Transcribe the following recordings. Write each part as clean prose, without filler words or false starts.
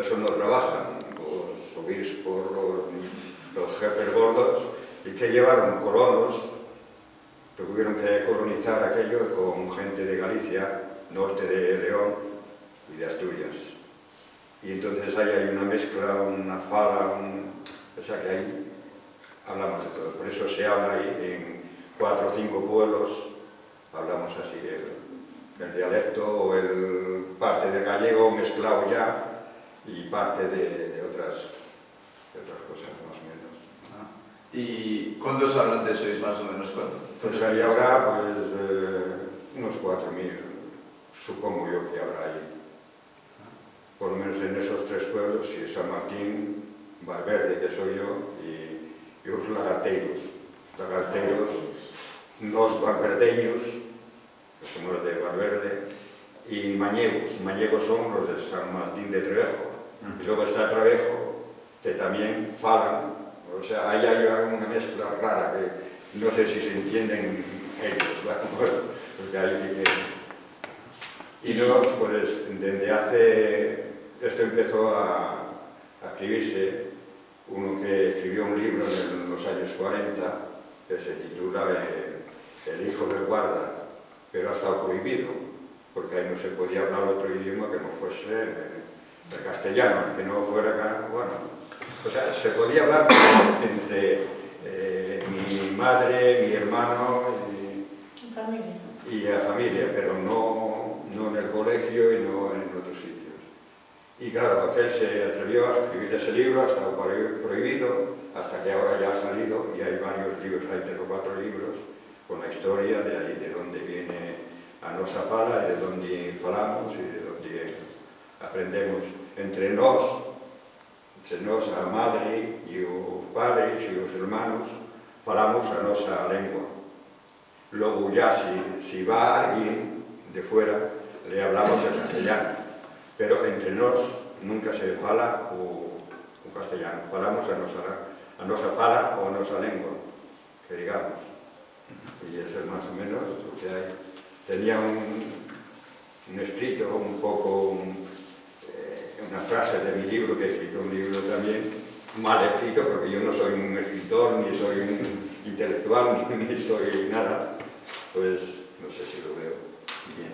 eso no trabajan, los obispos, los jefes gordos, y que llevaron colonos, tuvieron que colonizar aquello con gente de Galicia, norte de León y de Asturias. Y entonces ahí hay una mezcla, una fala, o sea que ahí hablamos de todo. Por eso se habla ahí en 4 o 5 pueblos, hablamos así, el dialecto o el parte del gallego mezclado ya y parte de otras cosas más o menos. ¿Y cuántos hablantes sois más o menos? Pues ahí habrá unos 4.000, supongo yo que habrá ahí. Por lo menos en esos 3 pueblos, y San Martín, Valverde, que soy yo, y los lagarteiros. Lagarteiros, los valverdeños, que son los de Valverde, y mañegos. Mañegos son los de San Martín de Trevejo. Y luego está Trevejo, que también falan. O sea, ahí hay una mezcla rara que no sé si se entienden ellos, porque hay que... Y nos, pues, desde hace... Esto empezó a escribirse, uno que escribió un libro en los años 40, que se titula El hijo del guarda, pero ha estado prohibido, porque ahí no se podía hablar otro idioma que no fuese el castellano, que no fuera... Bueno, o sea, se podía hablar entre mi madre, mi hermano y la familia, pero no en el colegio y no en otros sitios. Y claro, aquel se atrevió a escribir ese libro, ha estado prohibido, hasta que ahora ya ha salido, y hay varios libros, hay 3 o 4 libros, con la historia de ahí, de dónde viene a nosa fala, de dónde falamos y de dónde aprendemos entre nós, a madre e os padres e os hermanos, falamos a nosa lengua. Logo ya si va alguien de fuera, le hablamos el castellano, pero entre nós nunca se fala o castellano, falamos a nosa fala ou a nosa lengua, que digamos. Y eso es más o menos lo que hay. Tenía un escrito un poco... una frase de mi libro, que he escrito un libro también, mal escrito, porque yo no soy un escritor, ni soy un intelectual, ni soy nada, pues no sé si lo veo bien.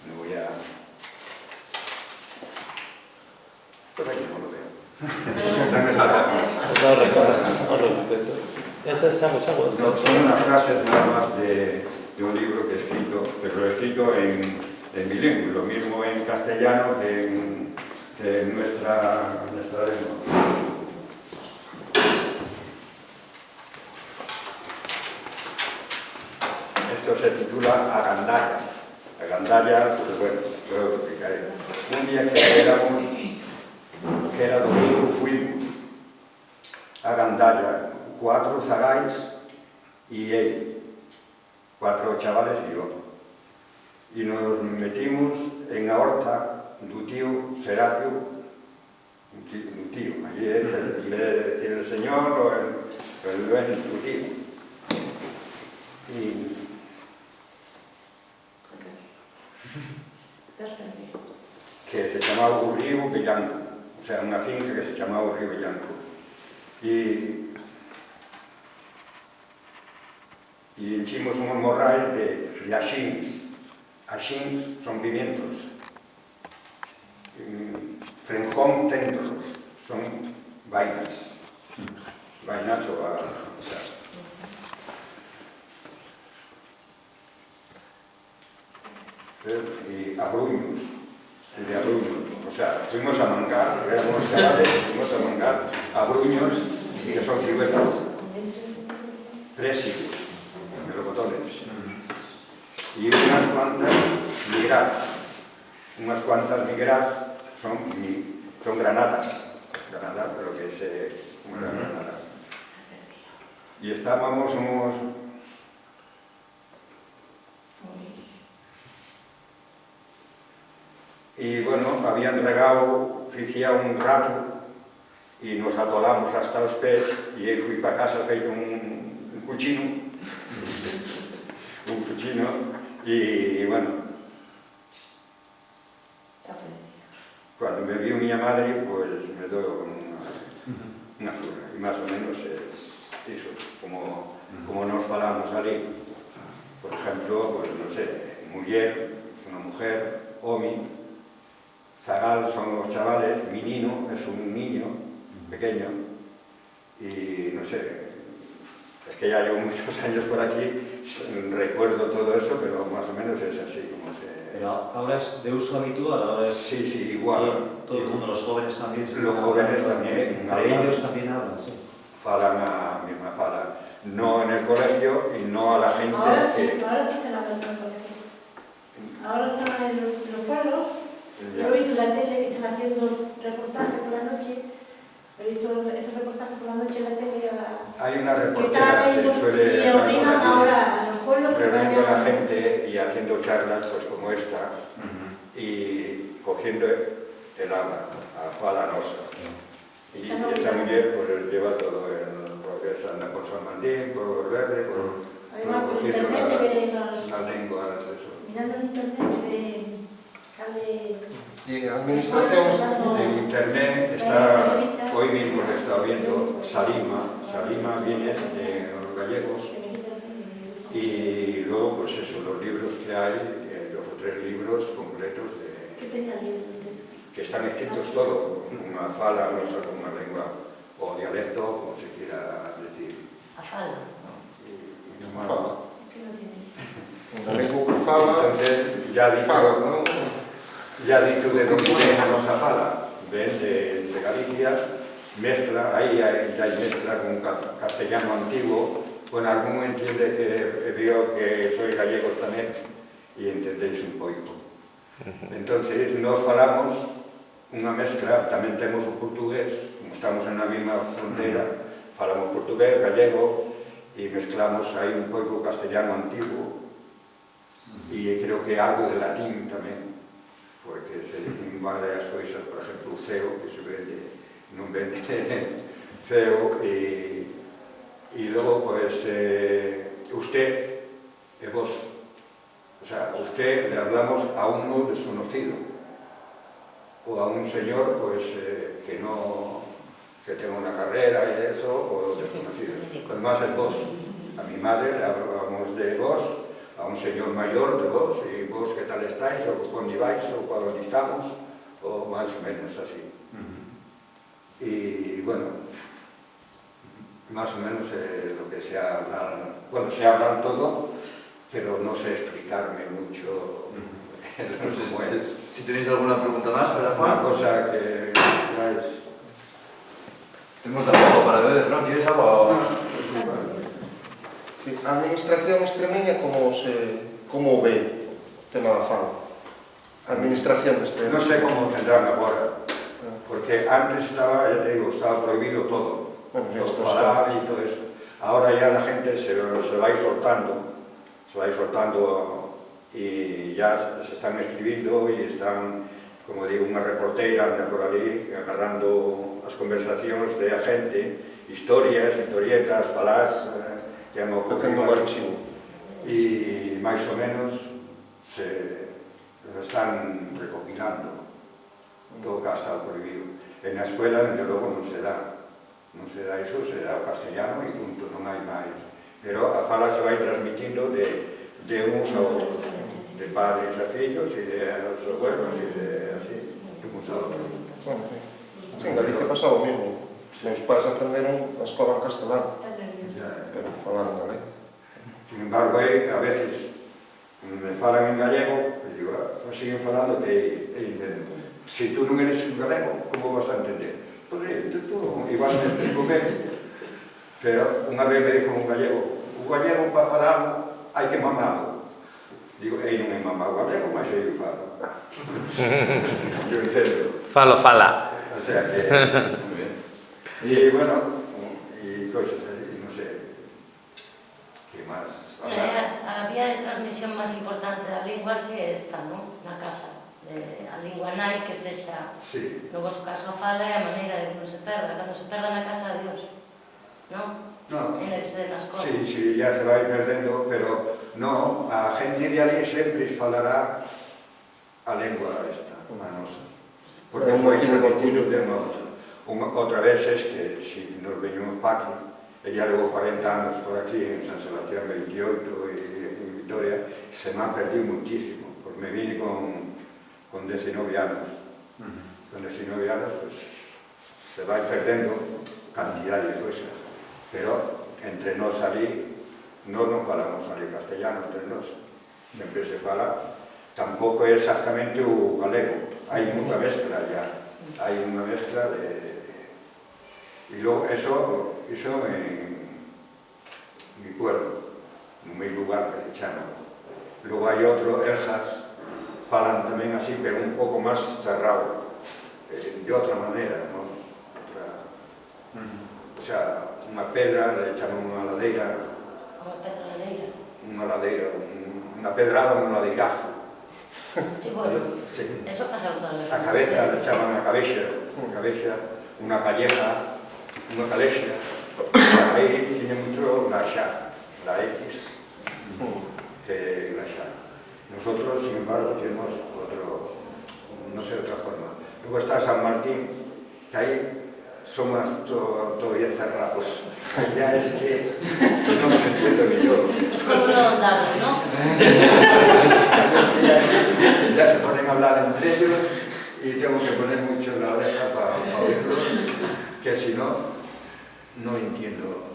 Me voy a... Por aquí no lo veo. Dame la gafas. No, son unas frases nada más de un libro que he escrito, pero lo he escrito en bilingüe, lo mismo en castellano que en nuestra lengua. Esto se titula Agandalla. Agandalla, pues bueno, lo explicaré. Un día que era domingo, fuimos a Agandalla, 4 zagais y él, 4 chavales y yo. Y nos metimos en la horta do tío Serapio, un tío, allí es en vez de decir el señor o el dueño, tu tío. Y... que se chamaba o Río Bellanco, o sea, unha finca que se chamaba o Río Bellanco. Y enchimos unhos morrais de axíns. Axíns son pimientos. Frenjón téntolos son vainas. Vainas o sea. Y abruños. De abruños. O sea, fuimos a mangar, éramos chavales, fuimos a mangar abruños, que son ciruelas. Présicos, melocotones. Y unas cuantas migrás. Unas cuantas migrás son granadas. Granadas, pero que es una granada. Y estábamos unos... Y bueno, habían regado, ficía un rato, y nos atolamos hasta os pés, y aí fui para casa feito un cuchino. Un cuchino. Y bueno, Cuando me vio mi madre, pues me dio unha zurra. E máis ou menos es iso, como nos falamos ali. Por ejemplo, pues non sei, muller, unha mujer, home, zagal son os chavales, menino es un niño pequeño, y no sé, es que ya llevo muchos años por aquí, recuerdo todo eso, pero más o menos es así como se... Pero ahora es de uso habitual, ahora es... Sí, sí, igual. Todo el mundo, los jóvenes también. Los jóvenes también. Entre ellos también hablan, sí. Falan a mesma fala, no en el colegio y no a la gente ahora sí, que... ahora sí están hablando en el colegio. Ahora están en los pueblos. Ya. Yo he visto en la tele que están haciendo reportajes por la noche. He visto esos reportajes por la noche en la tele. Hay una Que reportera están que suele y estar por obligan aquí, ahora a los pueblos que reuniendo a la vayan. gente y haciendo charlas pues como esta y cogiendo el agua a fala nosa. Y esa mujer pues lleva todo porque se anda por San Martín, por Verde, por Además, por cogiendo internet se ve la lengua, eso. mirando en internet se ve, sale. Y administración, En internet está, hoy mismo lo he estado viendo, Salima viene de los gallegos y luego pues eso, los libros que hay, 2 o 3 libros completos ¿Qué tenía libros? que están escritos todo, con una fala, no sé, con una lengua o dialecto, como se quiera decir. A fala, ¿no? Y fala. ¿Qué no tiene? Na lengua que fala, entonces ya fala, digo, non? ya dicho de dónde viene a nosa fala, ven de Galicia, mezcla, ahí hay mezcla con castellano antiguo, con algún entiende que veo que sois gallegos tamén e entendéis un pouco. Entonces, nos falamos unha mezcla, tamén temos o portugués, como estamos na mesma frontera, falamos portugués, gallego, e mezclamos aí un pouco castellano antiguo, e creo que algo de latín tamén, porque se dicen varias coisas, por exemplo, o ceo, que se vende, non vende ceo, e logo, pues, usted e vos. O sea, usted le hablamos a uno desconocido, o a un señor, pues, que no, que tenga una carrera y eso, o desconocido. Además, el vos. A mi madre le hablamos de vos, a un señor mayor de vos, y vos qué tal estáis, o dónde vais, o por dónde estamos, o más o menos así. Y bueno, más o menos lo que se habla, bueno, se habla todo, pero no sé explicarme mucho cómo es. Si tenéis alguna pregunta más para Juan. Una cosa que ya es... Tenemos de agua para beber, ¿no? ¿Quieres agua? Sí, a administración extremeña como ve o tema da fala? A administración extremeña. No sé cómo tendrán ahora, porque antes estaba, ya te digo, estaba prohibido todo, Bueno, ya todo está. falar y todo eso. Ahora ya la gente se va a ir soltando, y ya se están escribiendo y están, como digo, unha reportera anda por ali agarrando as conversacións de a gente, historias, historietas, falás, que han Facendo un ocorrido. archivo. E máis ou menos se están recopilando todo o que ha estado prohibido. En a escuela, desde logo, non se dá iso, se dá o castellano e punto, non hai máis. Pero a fala se vai transmitindo de uns a outros, de padres a fillos e de aos abuelos e de así, de uns a outros. Bueno, sí, en Galicia pasaba o mesmo. Meus pais aprenderon a escola en castelán, pero falaron a lei. Sin embargo, a veces me falan en gallego e digo, pues siguen falando que entendo. Si tú non eres galego, como vas a entender? Pues tú igual me explico ben. Pero unha vez me dijo un gallego, o gallego para falar hai que mamalo. Digo, ei non é mamar o galego, mas eu falo. Eu entendo. Fala. O sea que... Y bueno, y cosas así, no sé. ¿Qué más? A vía de transmisión máis importante da lingua é esta, non? Na casa. A lingua nai que sexa. Sí. No vosso caso a fala é a maneira de que non se perda. Cando se perda na casa, adiós. Non? No. En el que se den as cosas. Sí, sí, ya se va a ir perdendo, pero no, a gente de ali sempre falará a lengua esta, a nosa. porque foi transmitido de unha outra. Outra vez es que, si nos veñemos pa aquí, ella levou 40 anos por aquí, en San Sebastián 28 e en Vitoria, se me ha perdido muchísimo, porque me vine con 19 anos. Con 19 anos, pues, se vai perdendo cantidad de cosas, pero entre nós ali, nós non falamos ali castellano entre nós, sempre se fala, tampouco é exactamente o galego, hai moita mezcla ya, hai unha mezcla de... E logo, eso en mi pueblo, no meu lugar que se chama. Logo hai outro, Eljas, falan tamén así, pero un pouco máis cerrado, de outra maneira, non? O sea, unha pedra, le chaman unha ladeira. Unha ladeira, unha pedrada, un ladeirazo. Sí, bueno, sí. Eso pasa en todas las... A cabeza, le chaman a cabeza, unha calleja, unha calexa. Aí tiene mucho la xa, la X, que la xa. Nosotros, sin embargo, tenemos otro, no sé, otra forma. Luego está San Martín, que ahí son más todavía cerrados. Ahí ya es que no me entiendo ni yo. Es como los dados, ¿no? Ya se ponen a hablar entre ellos y tengo que poner mucho en la oreja para oírlos, que si no, no entiendo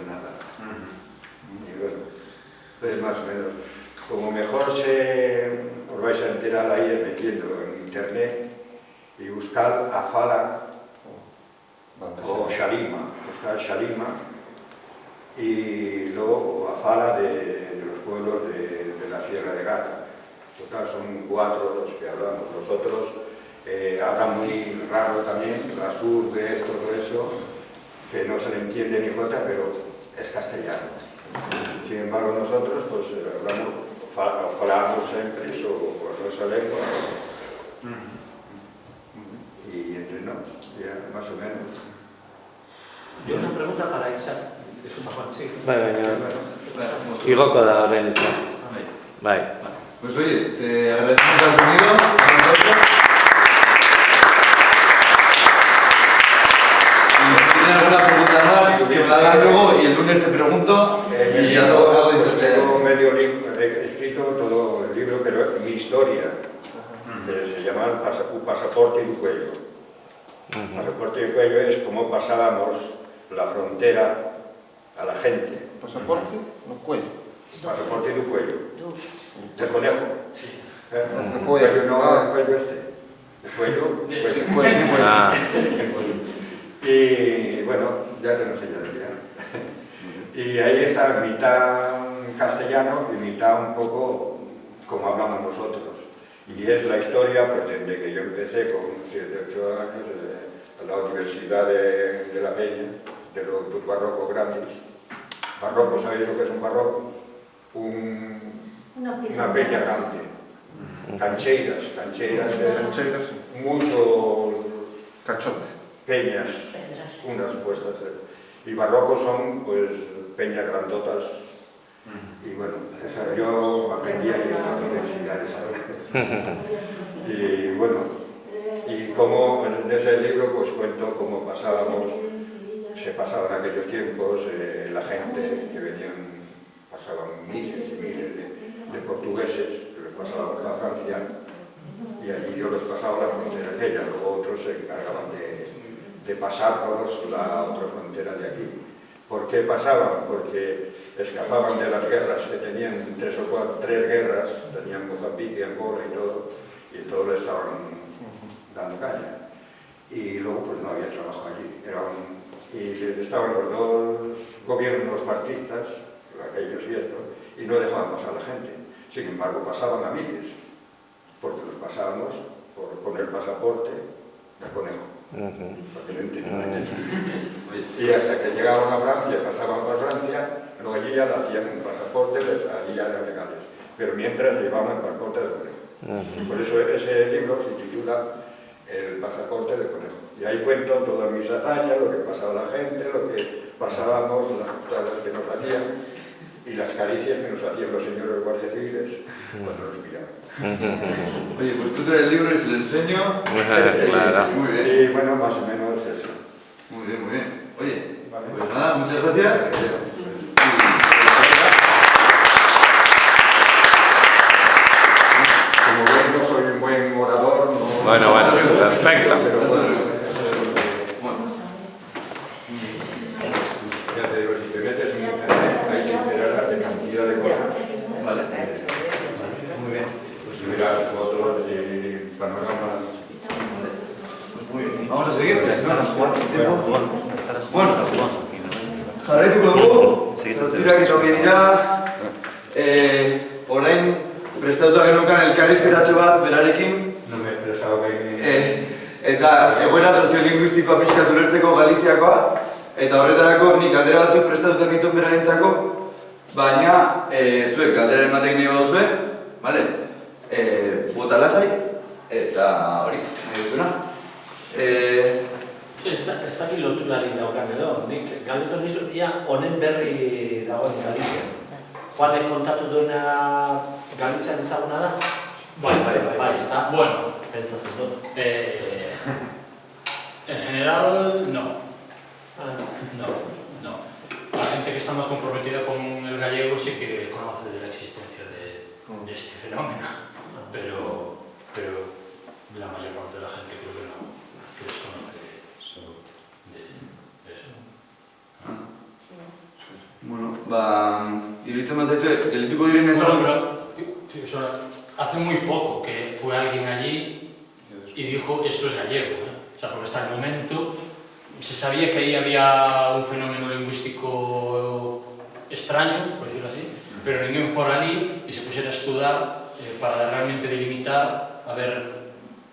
nada. Y bueno, pues más o menos, como mejor os vais a enterar ahí es metiéndolo en internet y buscar a fala o Xalima, buscar Xalima y luego a fala de los pueblos de la Sierra de Gata. Total, son 4 los que hablamos. Los otros hablan muy raro también, la sur de esto, todo eso, que no se le entiende ni jota, pero es castellano. Sin embargo, nosotros pues falamos siempre eso por nuestra lengua y entre nos, ya más o menos. Yo una pregunta para Isa. Es un Juan, sí. Igoko da horren izan. Bai. Pues oye, te agradecemos haber venido. Y si tienes alguna pregunta más, que me la hagan luego y el lunes te pregunto y ya todo tengo medio libro, he escrito todo el libro, pero mi historia, que se llama Un pasaporte y un cuello. Pasaporte y cuello es cómo pasábamos la frontera a la gente. Pasaporte no cuello. Pasaporte y un cuello. De conejo. El cuello no, el cuello este. El cuello. Ah. Y bueno, ya te lo enseñaré. Y ahí está mitad castellano y mitad un poco como hablamos nosotros. Y es la historia, pues desde que yo empecé con 7 u 8 años a la Universidad de La Peña, de los barrocos grandes. Barroco, ¿sabéis lo que es un barroco? Una peña grande. Cancheiras es mucho Cachote. peñas, unas puestas. Y barrocos son pues peñas grandotas. Y bueno, yo aprendí ahí en la universidad esa. Y bueno, y como en ese libro pues cuento cómo se pasaban aquellos tiempos, la gente que venían, pasaban miles y miles de portugueses que les pasaban a Francia y allí yo les pasaba la frontera aquella, luego otros se encargaban de pasarlos la otra frontera de aquí. ¿Por qué pasaban? Porque escapaban de las guerras que tenían, 3 guerras, tenían Mozambique, Angola y todo le estaban dando caña. Y luego pues no había trabajo allí. Y estaban los 2 gobiernos fascistas, aquellos y estos, y no dejaban pasar a la gente. Sin embargo, pasaban a miles, porque los pasábamos con el pasaporte de conejo. Y hasta que llegaban a Francia, pasaban por Francia, luego allí ya le hacían un pasaporte, allí ya eran legales. Pero mientras llevaban el pasaporte de conejo. Por eso ese libro se titula El pasaporte de conejo. Y ahí cuento todas mis hazañas, lo que pasaba la gente, lo que pasábamos, las putadas que nos hacían. y las caricias que nos hacían los señores guardias civiles cuando nos pillaban. Oye, pues tú traes el libro y se lo enseño. Claro. Muy bien. Y bueno, más o menos eso. Muy bien, muy bien. Oye, pues nada, muchas gracias. Como ven, no soy un buen orador, no... Bueno, perfecto. Pero bueno, Bueno, ya te digo, si te metes en internet hay que enterar de cantidad de cosas. vale. Muy bien. Pues mirar fotos y panoramas. Pues muy bien. Vamos a seguir. Bueno, jarraituko dugu, zortzirak eta hogei dira, orain prestatuta geneukan elkarrizketatxo bat berarekin, No me he expresado bien. eta egoera soziolinguistikoa pixkat ulertzeko Galiziakoa, eta horretarako nik galdera batzuk prestatuta nituen berarentzako, baina zuek galdera ematek nahi baduzue, bale? Bota lasai, eta hori, nahi dutuna. Ez dakit lotulari daukan edo, nik galdetu nizu, ia honen berri dagoen Galizian. Juanek kontatu duena Galizian ezaguna da? Bai, ezta? Bueno, Pentsatzen dut. en general, no. No. La gente que está más comprometida con el gallego sí que conoce de la existencia de este fenómeno, pero la mayor parte de la gente creo que no, que desconoce de eso. Bueno, iruditzen bazaitu, geldituko diren ez Bueno, pero hace muy poco que fue alguien allí y dijo esto es gallego, ¿eh? O sea, porque hasta el momento se sabía que ahí había un fenómeno lingüístico extraño, por decirlo así, pero ninguén fuera allí y se pusiera a estudiar para realmente delimitar a ver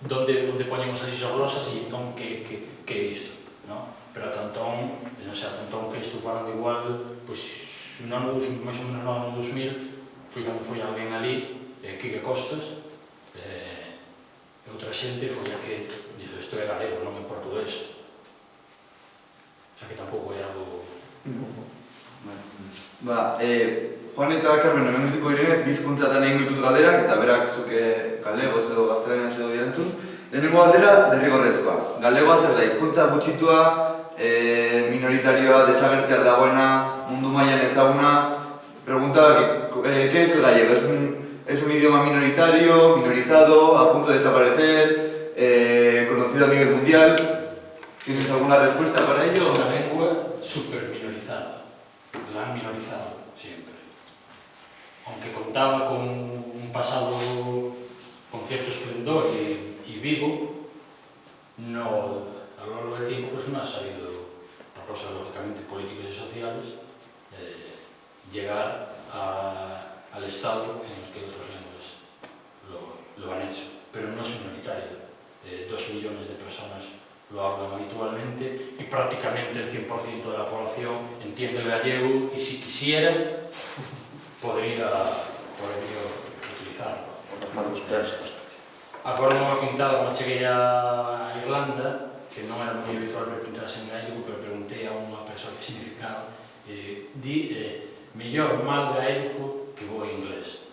dónde poñemos as isoglosas e entón que é isto, ¿no? Pero a tantón, non sei, a tantón que isto falando igual, pois, no ano, máis ou menos no ano 2000, foi cando foi alguén ali, Quique Costas, e outra xente foi a que dixo, isto é galego, non é portugués. O sea que tampouco é algo... Juan eta Carmen hemenduko direnez, bizkuntzatan egingo ditut galderak, eta berak zuke galegoz edo gaztelaniaz edo direntzun. Lehenengo galdera, derrigorrezkoa. Galegoa zer da, hizkuntza gutxitua, minoritarioa, desagertzear dagoena, mundu mailan ezaguna. Pregunta, ¿qué es el gallego? ¿Es un idioma minoritario, minorizado, a punto de desaparecer, conocido a nivel mundial? ¿Tienes alguna respuesta para ello? Es una lengua súper minorizada, la han minorizado siempre. Aunque contaba con un pasado con cierto esplendor y vivo, no, a lo largo del tiempo pues no ha sabido, por cosas lógicamente políticas y sociales, llegar al estado en el que otras lenguas lo han hecho. Pero no es minoritario, 2 millones de personas lo hablan habitualmente y prácticamente el 100% de la población entiende el gallego y si quisiera podría utilizarlo. Agora non me contado como cheguei a Irlanda, que non era moi habitual preguntarse en gallego, pero preguntei a unha persoa que significaba, di mellor mal gaélico que bo inglés.